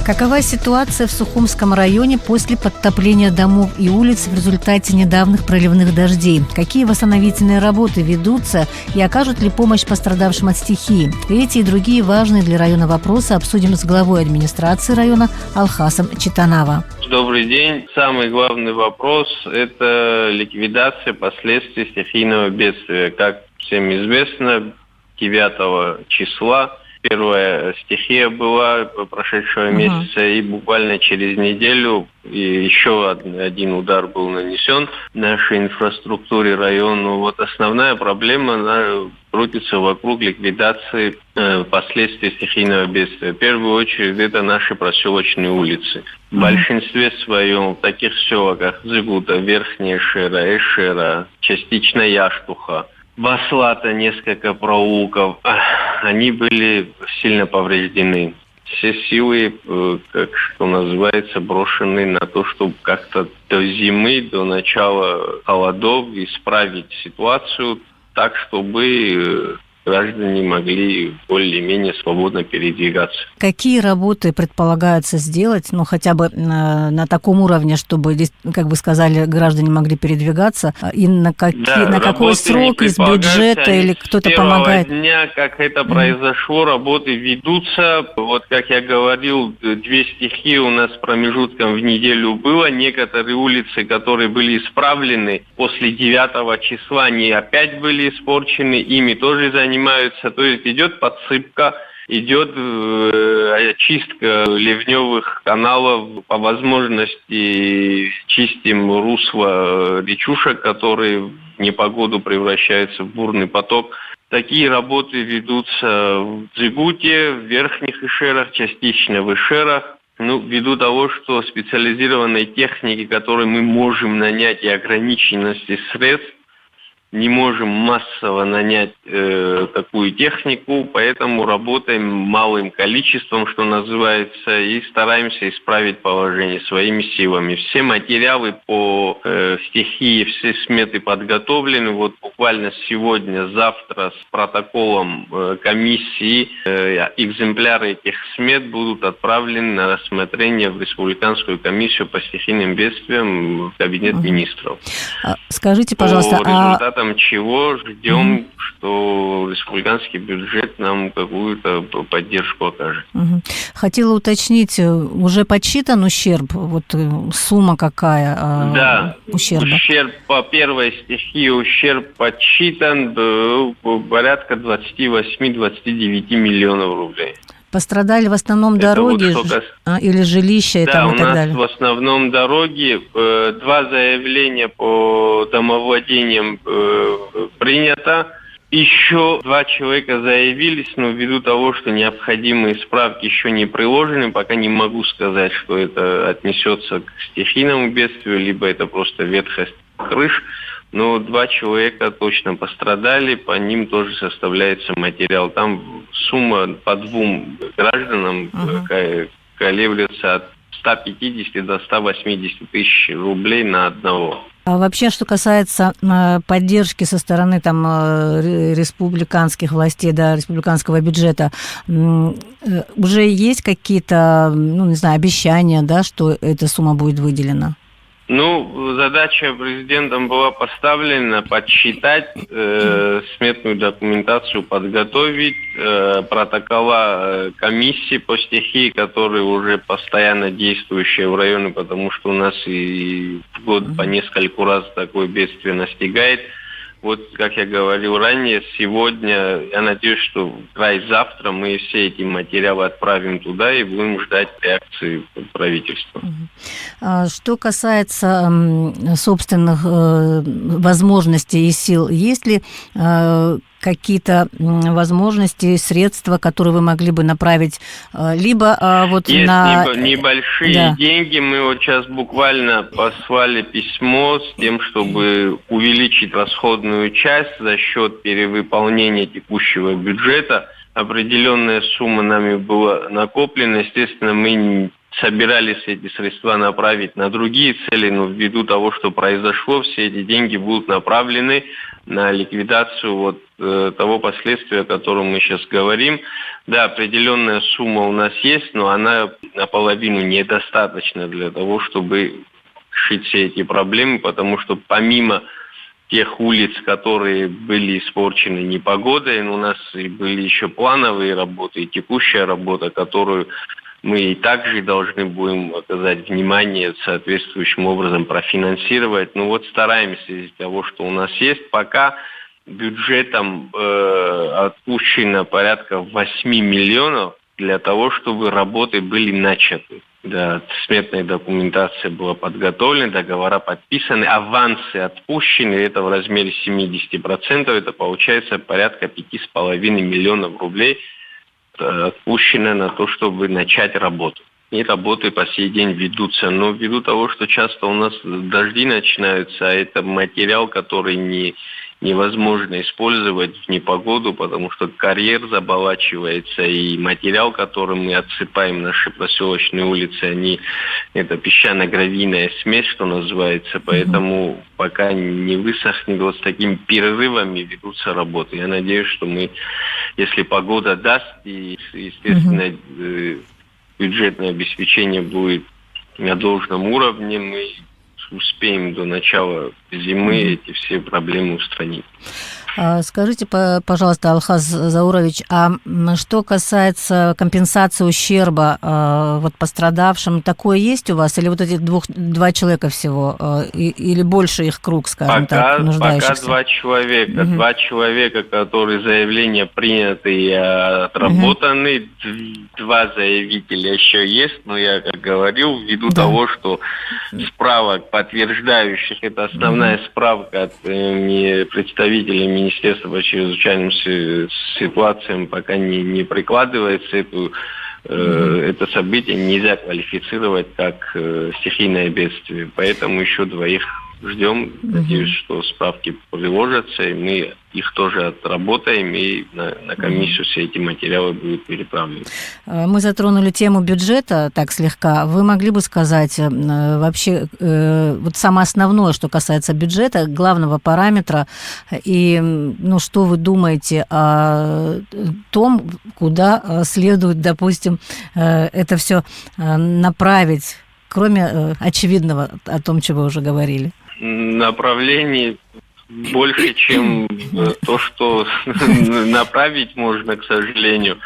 Какова ситуация в Сухумском районе после подтопления домов и улиц в результате недавних проливных дождей? Какие восстановительные работы ведутся и окажут ли помощь пострадавшим от стихии? Эти и другие важные для района вопросы обсудим с главой администрации района Алхасом Читанава. Добрый день. Самый главный вопрос – это ликвидация последствий стихийного бедствия. Как всем известно, 9 числа первая стихия была прошедшего месяца, и буквально через неделю еще один удар был нанесен нашей инфраструктуре района. Вот основная проблема, она крутится вокруг ликвидации последствий стихийного бедствия. В первую очередь это наши проселочные улицы. В большинстве своем в таких селах, как Зыгута, Верхняя Шера, Эшера, частично Яштуха, Баслата, несколько проулков, они были сильно повреждены. Все силы, что называется, брошены на то, чтобы как-то до зимы, до начала холодов исправить ситуацию так, чтобы граждане могли более-менее свободно передвигаться. Какие работы предполагается сделать, хотя бы на таком уровне, чтобы, как вы сказали, граждане могли передвигаться, и на какой срок, из бюджета или кто-то помогает? С первого дня, как это произошло, работы ведутся. Вот, как я говорил, 2 стихии у нас с промежутком в неделю было. Некоторые улицы, которые были исправлены после 9 числа, они опять были испорчены, ими тоже занимаются. То есть идет подсыпка, идет очистка ливневых каналов, по возможности чистим русло речушек, которые в непогоду превращаются в бурный поток. Такие работы ведутся в Дзигуте, в Верхних Ишерах, частично в Ишерах. Ввиду того, что специализированной техники, которую мы можем нанять, и ограниченности средств, не можем массово нанять такую технику, поэтому работаем малым количеством, что называется, и стараемся исправить положение своими силами. Все материалы по стихии, все сметы подготовлены. Вот буквально сегодня, завтра с протоколом комиссии экземпляры этих смет будут отправлены на рассмотрение в Республиканскую комиссию по стихийным бедствиям в Кабинет министров. Скажите, пожалуйста, чего ждем, что республиканский бюджет нам какую-то поддержку окажет. Хотела уточнить, уже подсчитан ущерб? Вот сумма какая ущерба? Ущерб по первой стихии, ущерб подсчитан порядка 28-29 миллионов рублей. Пострадали в основном дороги или жилища и так далее? Да, у нас в основном дороги. 2 заявления по домовладениям принято. Еще 2 человека заявились, но ввиду того, что необходимые справки еще не приложены, пока не могу сказать, что это отнесется к стихийному бедствию, либо это просто ветхость крыш. Но 2 человека точно пострадали, по ним тоже составляется материал. Там сумма по 2 гражданам колеблется от 150 до 180 тысяч рублей на одного. А вообще, что касается поддержки со стороны республиканских властей, республиканского бюджета, уже есть какие-то, обещания, что эта сумма будет выделена? Задача президентом была поставлена подсчитать, сметную документацию подготовить, протокола комиссии по стихии, которые уже постоянно действующие в районе, потому что у нас и в год по нескольку раз такое бедствие настигает. Вот, как я говорил ранее, сегодня, я надеюсь, что завтра мы все эти материалы отправим туда и будем ждать реакции правительства. Что касается собственных возможностей и сил, есть ли какие-то возможности, средства, которые вы могли бы направить, либо Есть небольшие деньги. Мы вот сейчас буквально послали письмо с тем, чтобы увеличить расходную часть за счет перевыполнения текущего бюджета. Определенная сумма нами была накоплена. Естественно, мы собирались эти средства направить на другие цели, но ввиду того, что произошло, все эти деньги будут направлены на ликвидацию того последствия, о котором мы сейчас говорим. Да, определенная сумма у нас есть, но она наполовину недостаточна для того, чтобы решить все эти проблемы, потому что помимо тех улиц, которые были испорчены непогодой, у нас и были еще плановые работы и текущая работа, которую мы и также должны будем оказать внимание, соответствующим образом профинансировать. Стараемся из того, что у нас есть. Пока бюджетом отпущено порядка 8 миллионов для того, чтобы работы были начаты. Да, сметная документация была подготовлена, договора подписаны, авансы отпущены, это в размере 70%, это получается порядка 5,5 миллионов рублей отпущено на то, чтобы начать работу. И работы по сей день ведутся, но ввиду того, что часто у нас дожди начинаются, а это материал, который невозможно использовать в непогоду, потому что карьер заболачивается, и материал, которым мы отсыпаем наши проселочные улицы, это песчано-гравийная смесь, что называется, поэтому пока не высохнет, с такими перерывами ведутся работы. Я надеюсь, что мы, если погода даст, и, естественно, бюджетное обеспечение будет на должном уровне, мы успеем до начала зимы эти все проблемы устранить. Скажите, пожалуйста, Алхаз Заурович, а что касается компенсации ущерба пострадавшим, такое есть у вас? Или эти два человека всего? Или больше их круг, скажем так, нуждающихся? Пока два человека. Два человека, которые заявления приняты и отработаны. Два заявителя еще есть, но я, как говорил, ввиду того, что справок подтверждающих, это основная справка от представителей Министерство по чрезвычайным ситуациям пока не прикладывается. Это событие нельзя квалифицировать как стихийное бедствие. Поэтому еще двоих ждем. Надеюсь, что справки приложатся, и мы их тоже отработаем, и на комиссию все эти материалы будут переправлены. Мы затронули тему бюджета так слегка. Вы могли бы сказать вообще самое основное, что касается бюджета, главного параметра, и что вы думаете о том, куда следует, допустим, это все направить, кроме очевидного о том, чего вы уже говорили? Направлений больше, чем то, что направить можно, к сожалению.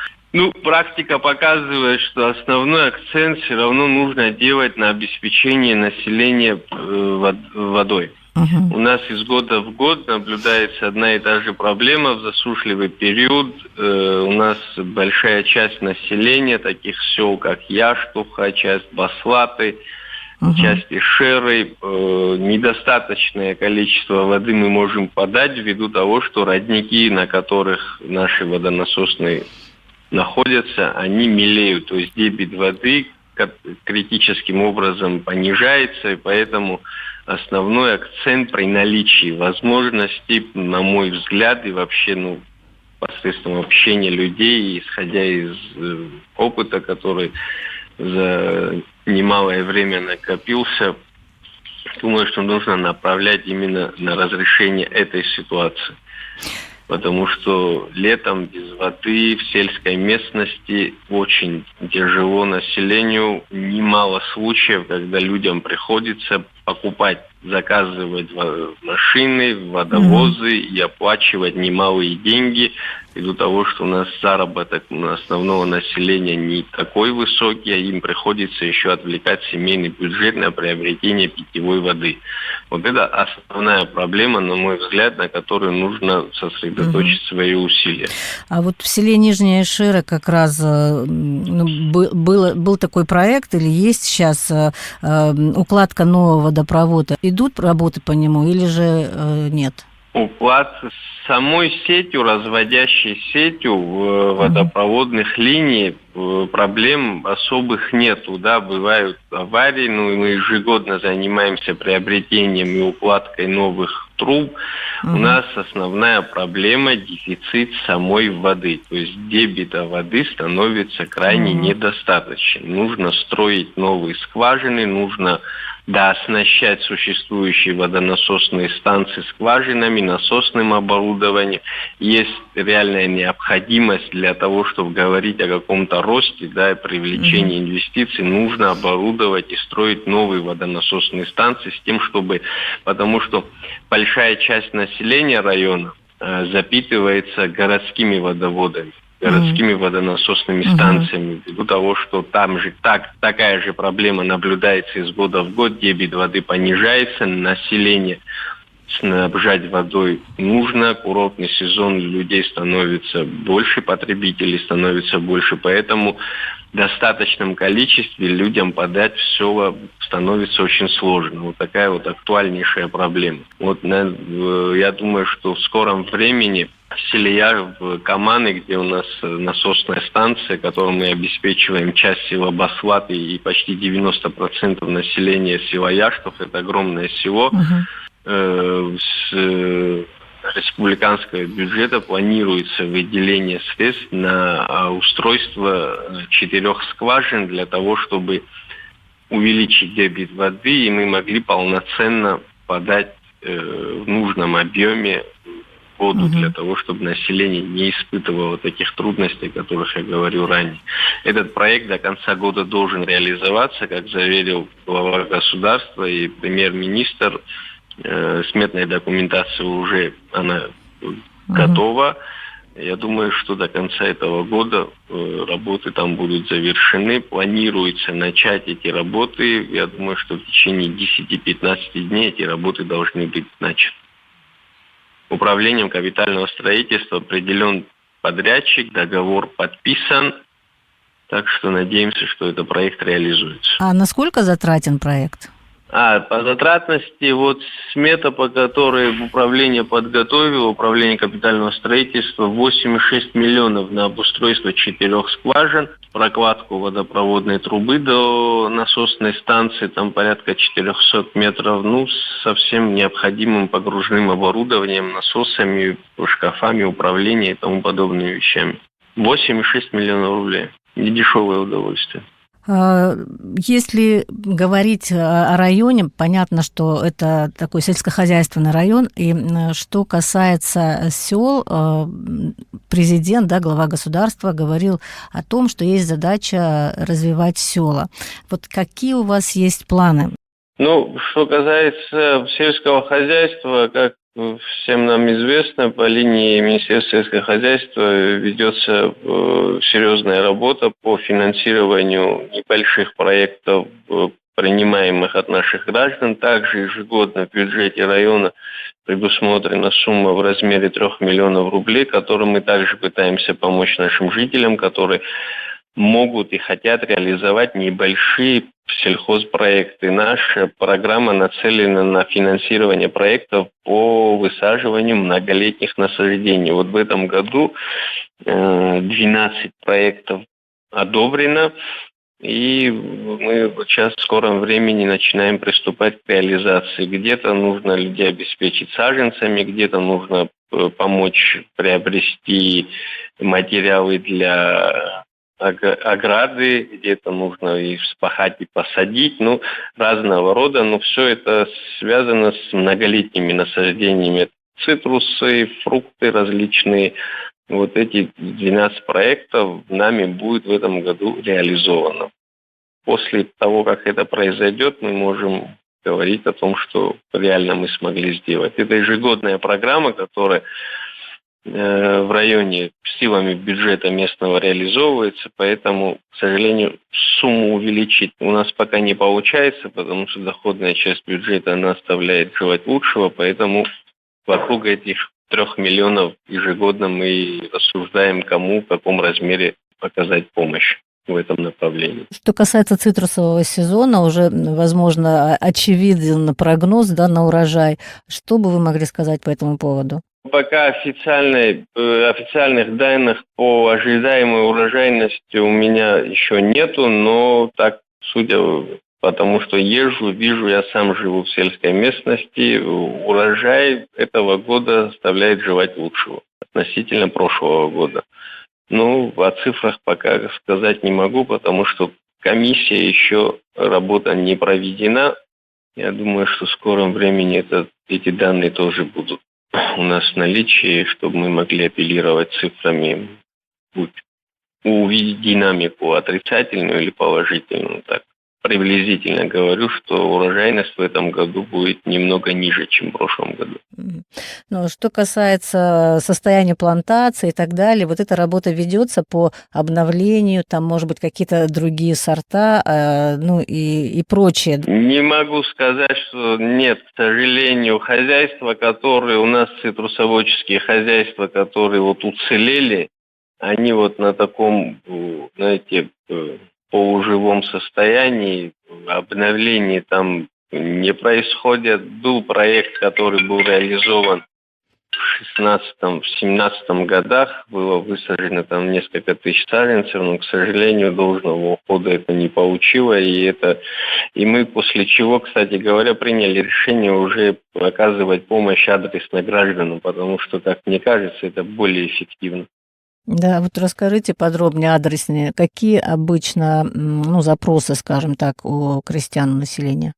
Практика показывает, что основной акцент все равно нужно делать на обеспечение населения водой. У нас из года в год наблюдается одна и та же проблема. В засушливый период у нас большая часть населения, таких сел, как Яштуха, часть Баслаты, часть Ишеры, недостаточное количество воды мы можем подать ввиду того, что родники, на которых наши водонасосные находятся, они мелеют, то есть дебит воды критическим образом понижается, и поэтому основной акцент при наличии возможностей, на мой взгляд, и вообще посредством общения людей, исходя из опыта, который за немалое время накопился, думаю, что нужно направлять именно на разрешение этой ситуации. Потому что летом без воды в сельской местности очень тяжело населению. Немало случаев, когда людям приходится покупать, заказывать машины, водовозы и оплачивать немалые деньги, ввиду того, что у нас заработок основного населения не такой высокий, а им приходится еще отвлекать семейный бюджет на приобретение питьевой воды. Это основная проблема, на мой взгляд, на которую нужно сосредоточить свои усилия. А в селе Нижняя Ишера как раз был такой проект, или есть сейчас укладка нового водопровода. Идут работы по нему или же нет? Уклад самой сетью, разводящей сетью водопроводных линий, проблем особых нету, бывают аварии, мы ежегодно занимаемся приобретением и укладкой новых труб. У нас основная проблема — дефицит самой воды. То есть дебита воды становится крайне недостаточным. Нужно строить новые скважины, нужно дооснащать существующие водонасосные станции скважинами, насосным оборудованием. Есть реальная необходимость для того, чтобы говорить о каком-то росте, да, и привлечении инвестиций, нужно оборудовать и строить новые водонасосные станции с тем, чтобы, потому что большая часть населения района запитывается городскими водоводами, городскими водонасосными станциями, ввиду того, что там же такая же проблема наблюдается из года в год, дебит воды понижается, население снабжать водой нужно, курортный сезон, людей становится больше, потребителей становится больше, поэтому в достаточном количестве людям подать все становится очень сложно. Вот такая вот актуальнейшая проблема. Вот я думаю, что в скором времени в селе Яр, в Каманы, где у нас насосная станция, которую мы обеспечиваем часть села Баслат и почти 90% населения села Яштов, это огромное село, с республиканского бюджета планируется выделение средств на устройство 4 скважин для того, чтобы увеличить дебит воды, и мы могли полноценно подать в нужном объеме воду для того, чтобы население не испытывало таких трудностей, о которых я говорил ранее. Этот проект до конца года должен реализоваться, как заверил глава государства и премьер-министр. Сметная документация уже она готова. Я думаю, что до конца этого года работы там будут завершены. Планируется начать эти работы. Я думаю, что в течение 10-15 дней эти работы должны быть начаты. Управлением капитального строительства определен подрядчик, договор подписан. Так что надеемся, что этот проект реализуется. А насколько затратен проект? По затратности, вот смета, по которой управление подготовило, управление капитального строительства, 8,6 миллионов на обустройство 4 скважин, прокладку водопроводной трубы до насосной станции, там порядка 400 метров, со всем необходимым погружным оборудованием, насосами, шкафами управления и тому подобными вещами. 8,6 миллионов рублей. Недешевое удовольствие. Если говорить о районе, понятно, что это такой сельскохозяйственный район, и что касается сел, президент, глава государства говорил о том, что есть задача развивать села. Вот какие у вас есть планы? Что касается сельского хозяйства, как всем нам известно, по линии Министерства сельского хозяйства ведется серьезная работа по финансированию небольших проектов, принимаемых от наших граждан. Также ежегодно в бюджете района предусмотрена сумма в размере 3 миллионов рублей, которой мы также пытаемся помочь нашим жителям, которые могут и хотят реализовать небольшие сельхозпроекты. Наша программа нацелена на финансирование проектов по высаживанию многолетних насаждений. Вот в этом году 12 проектов одобрено, и мы сейчас в скором времени начинаем приступать к реализации. Где-то нужно людей обеспечить саженцами, где-то нужно помочь приобрести материалы для ограды, где-то нужно и вспахать, и посадить, разного рода, но все это связано с многолетними насаждениями. Цитрусы, фрукты различные. Вот эти 12 проектов нами будет в этом году реализовано. После того, как это произойдет, мы можем говорить о том, что реально мы смогли сделать. Это ежегодная программа, которая в районе силами бюджета местного реализовывается, поэтому, к сожалению, сумму увеличить у нас пока не получается, потому что доходная часть бюджета, она оставляет желать лучшего, поэтому вокруг этих 3 миллионов ежегодно мы рассуждаем, кому, в каком размере оказать помощь в этом направлении. Что касается цитрусового сезона, уже, возможно, очевиден прогноз на урожай. Что бы вы могли сказать по этому поводу? Пока официальных данных по ожидаемой урожайности у меня еще нету, но так, судя потому что езжу, вижу, я сам живу в сельской местности, урожай этого года оставляет желать лучшего относительно прошлого года. Ну, о цифрах пока сказать не могу, потому что комиссия еще, работа не проведена. Я думаю, что в скором времени эти данные тоже будут у нас в наличии, чтобы мы могли апеллировать цифрами, увидеть динамику отрицательную или положительную. Так, приблизительно говорю, что урожайность в этом году будет немного ниже, чем в прошлом году. Ну, что касается состояния плантации и так далее, вот эта работа ведется по обновлению, там, может быть, какие-то другие сорта, ну и прочее. Не могу сказать, что нет, к сожалению, хозяйства, которые у нас, цитрусоводческие хозяйства, которые вот уцелели, они вот на таком, знаете, полуживом состоянии, обновлений там не происходит. Был проект, который был реализован в 16-17 годах, было высажено там несколько тысяч саженцев, но, к сожалению, должного ухода это не получило, и мы после чего, кстати говоря, приняли решение уже оказывать помощь адресно гражданам, потому что, как мне кажется, это более эффективно. Да, вот расскажите подробнее, адреснее, какие обычно, запросы, скажем так, у крестьян, населения?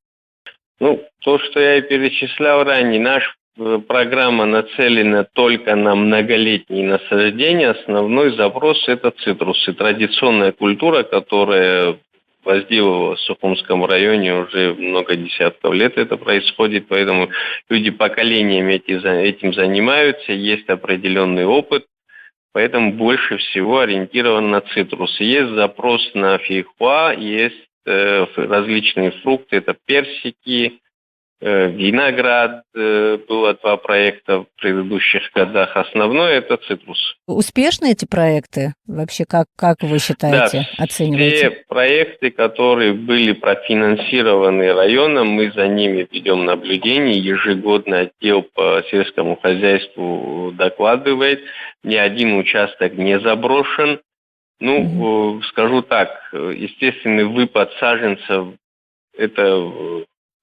Ну, то, что я и перечислял ранее, наша программа нацелена только на многолетние насаждения. Основной запрос – это цитрусы. Традиционная культура, которая возделывалась в Сухумском районе уже много десятков лет это происходит, поэтому люди поколениями этим занимаются, есть определенный опыт. Поэтому больше всего ориентирован на цитрусы. Есть запрос на фейхоа, есть различные фрукты, это персики, виноград, было 2 проекта в предыдущих годах. Основное это цитрус. Успешны эти проекты? Вообще, как вы считаете, оцениваете? Все проекты, которые были профинансированы районом, мы за ними ведем наблюдение. Ежегодно отдел по сельскому хозяйству докладывает. Ни один участок не заброшен. Скажу так, естественный выпад саженцев – это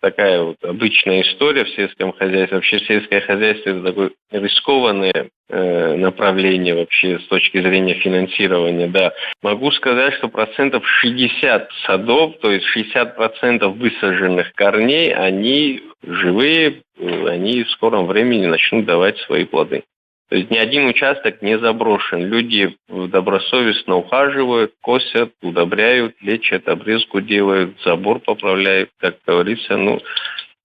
такая вот обычная история в сельском хозяйстве. Вообще сельское хозяйство – это такое рискованное направление вообще с точки зрения финансирования. Да. Могу сказать, что 60% садов, то есть 60% высаженных корней, они живые, они в скором времени начнут давать свои плоды. То есть ни один участок не заброшен. Люди добросовестно ухаживают, косят, удобряют, лечат, обрезку делают, забор поправляют, как говорится.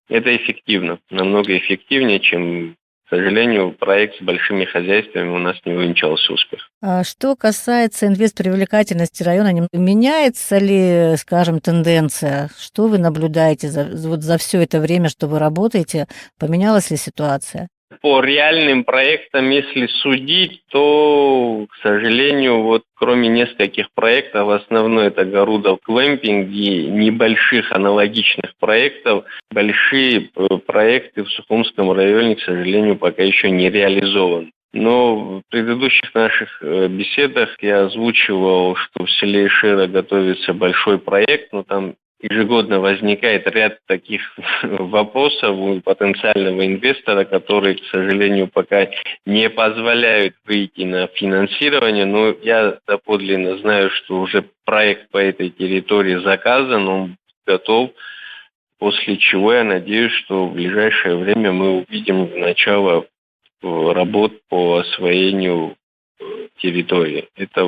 Это эффективно. Намного эффективнее, чем, к сожалению, проект с большими хозяйствами у нас не увенчался успехом. А что касается инвестпривлекательности района, меняется ли, скажем, тенденция? Что вы наблюдаете за все это время, что вы работаете? Поменялась ли ситуация? По реальным проектам, если судить, то, к сожалению, кроме нескольких проектов, основной это Горудов Клэмпинг и небольших аналогичных проектов, большие проекты в Сухумском районе, к сожалению, пока еще не реализованы. Но в предыдущих наших беседах я озвучивал, что в селе Ишера готовится большой проект, но там ежегодно возникает ряд таких вопросов у потенциального инвестора, которые, к сожалению, пока не позволяют выйти на финансирование. Но я доподлинно знаю, что уже проект по этой территории заказан, он готов, после чего я надеюсь, что в ближайшее время мы увидим начало работ по освоению территории. Это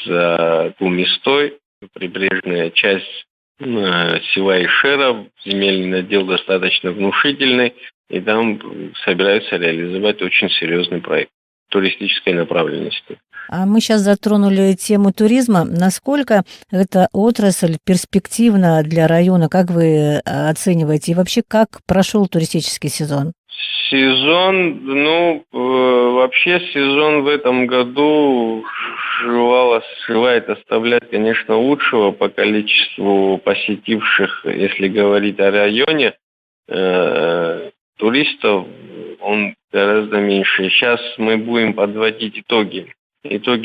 за Гумистой, прибрежная часть села Ишера, земельный надел достаточно внушительный, и там собираются реализовать очень серьезный проект туристической направленности. А мы сейчас затронули тему туризма. Насколько эта отрасль перспективна для района? Как вы оцениваете? И вообще, как прошел туристический сезон? Вообще сезон в этом году желает оставлять, конечно, лучшего по количеству посетивших, если говорить о районе, туристов, он гораздо меньше. Сейчас мы будем подводить итоги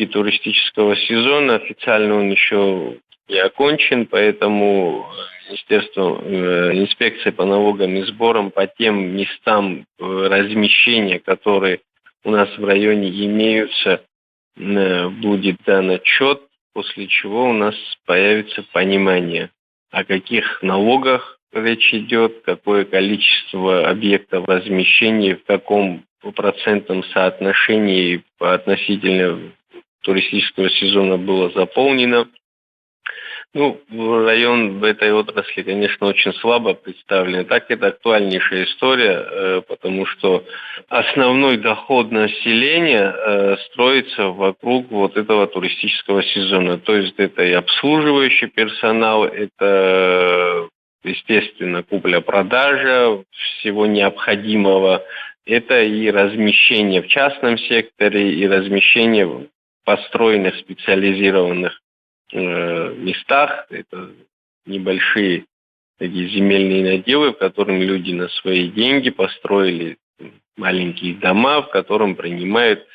туристического сезона. Официально он еще не окончен, поэтому Министерством, инспекцией по налогам и сборам по тем местам размещения, которые у нас в районе имеются, будет дан отчет, после чего у нас появится понимание, о каких налогах речь идет, какое количество объектов размещения, в каком процентном соотношении относительно туристического сезона было заполнено. Район в этой отрасли, конечно, очень слабо представлен. Так это актуальнейшая история, потому что основной доход населения строится вокруг вот этого туристического сезона. То есть это и обслуживающий персонал, это, естественно, купля-продажа всего необходимого, это и размещение в частном секторе, и размещение в построенных специализированных местах. Это небольшие такие земельные наделы, в которых люди на свои деньги построили маленькие дома, в котором принимают.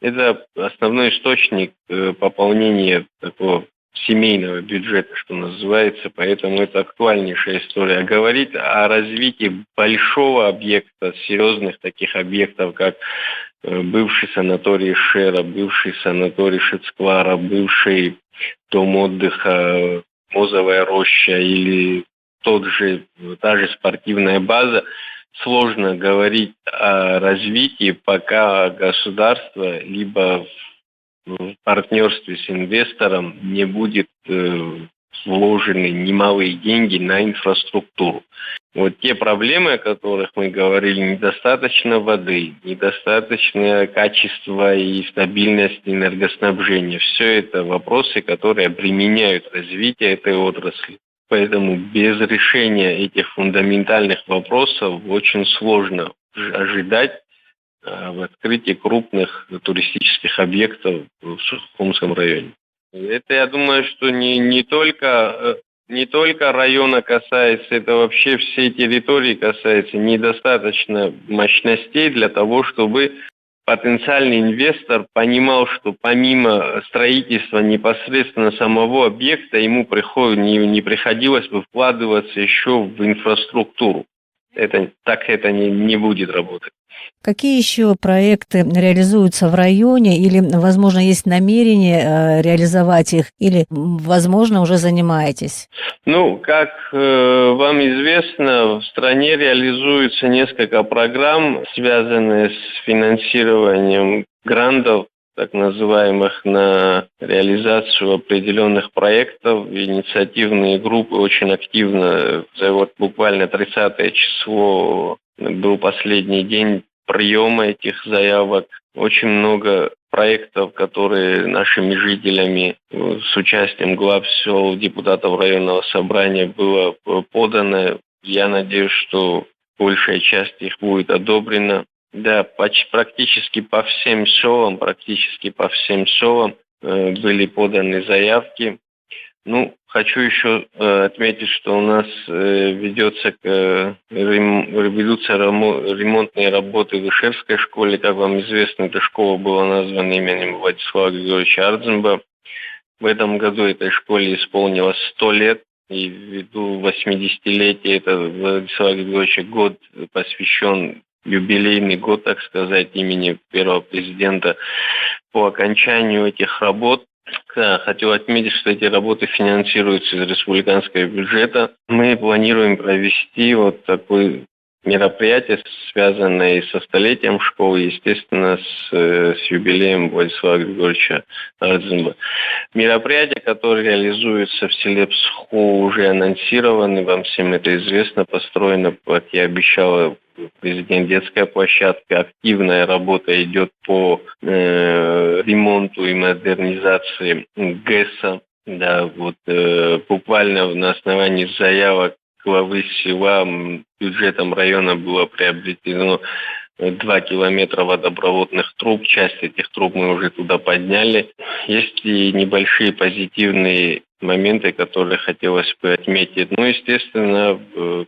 Это основной источник пополнения такого семейного бюджета, что называется, поэтому это актуальнейшая история. А говорить о развитии большого объекта, серьезных таких объектов, как бывший санаторий Шера, бывший санаторий Шицквара, бывший дом отдыха Мозовая роща или та же спортивная база, сложно говорить о развитии, пока государство либо в партнерстве с инвестором не будет вложены немалые деньги на инфраструктуру. Вот те проблемы, о которых мы говорили, недостаточно воды, недостаточное качество и стабильность энергоснабжения. Все это вопросы, которые обременяют развитие этой отрасли. Поэтому без решения этих фундаментальных вопросов очень сложно ожидать в открытии крупных туристических объектов в Сухумском районе. Это, я думаю, что не только района касается, это вообще всей территории касается. Недостаточно мощностей для того, чтобы потенциальный инвестор понимал, что помимо строительства непосредственно самого объекта, ему не приходилось бы вкладываться еще в инфраструктуру. Это не будет работать. Какие еще проекты реализуются в районе или, возможно, есть намерение реализовать их или, возможно, уже занимаетесь? Как вам известно, в стране реализуется несколько программ, связанных с финансированием грантов, так называемых, на реализацию определенных проектов. Инициативные группы очень активно, буквально 30 число был последний день приема этих заявок. Очень много проектов, которые нашими жителями с участием глав сел, депутатов районного собрания было подано. Я надеюсь, что большая часть их будет одобрена. Да, практически по всем селам были поданы заявки. Хочу еще отметить, что у нас ведутся ремонтные работы в Ишевской школе. Как вам известно, эта школа была названа именем Владислава Григорьевича Ардзинба. В этом году этой школе исполнилось 100 лет. И ввиду 80-летия этого Владислава Григорьевича год посвящен, юбилейный год, так сказать, имени первого президента. По окончанию этих работ хотел отметить, что эти работы финансируются из республиканского бюджета. Мы планируем провести такое мероприятие, связанное со столетием школы, естественно, с юбилеем Владислава Григорьевича Ардзинба. Мероприятия, которые реализуются в селе Псху, уже анонсированы, вам всем это известно, построена, как я обещал, президент, детская площадка. Активная работа идет по ремонту и модернизации ГЭСа. Буквально на основании заявок главы села бюджетом района было приобретено 2 километра водопроводных труб. Часть этих труб мы уже туда подняли. Есть и небольшие позитивные моменты, которые хотелось бы отметить. Естественно,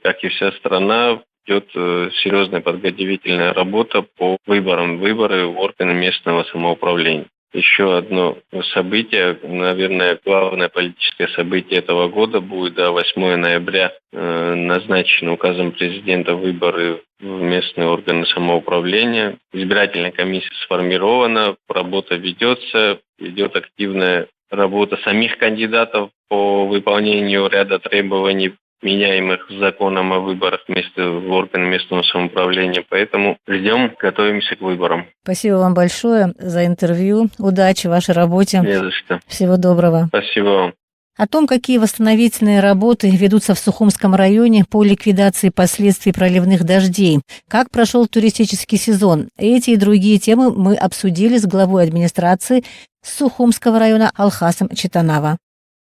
как и вся страна, идет серьезная подготовительная работа по выборам. Выборы в органы местного самоуправления. еще одно событие, наверное, главное политическое событие этого года будет 8 ноября. Назначены указом президента выборы в местные органы самоуправления. Избирательная комиссия сформирована, работа ведется, идет активная работа самих кандидатов по выполнению ряда требований, меняемых законом о выборах в органы местного самоуправления. Поэтому ждем, готовимся к выборам. Спасибо вам большое за интервью. Удачи в вашей работе. Не за что. Всего доброго. Спасибо вам. О том, какие восстановительные работы ведутся в Сухумском районе по ликвидации последствий проливных дождей, как прошел туристический сезон. Эти и другие темы мы обсудили с главой администрации Сухумского района Алхасом Читанава.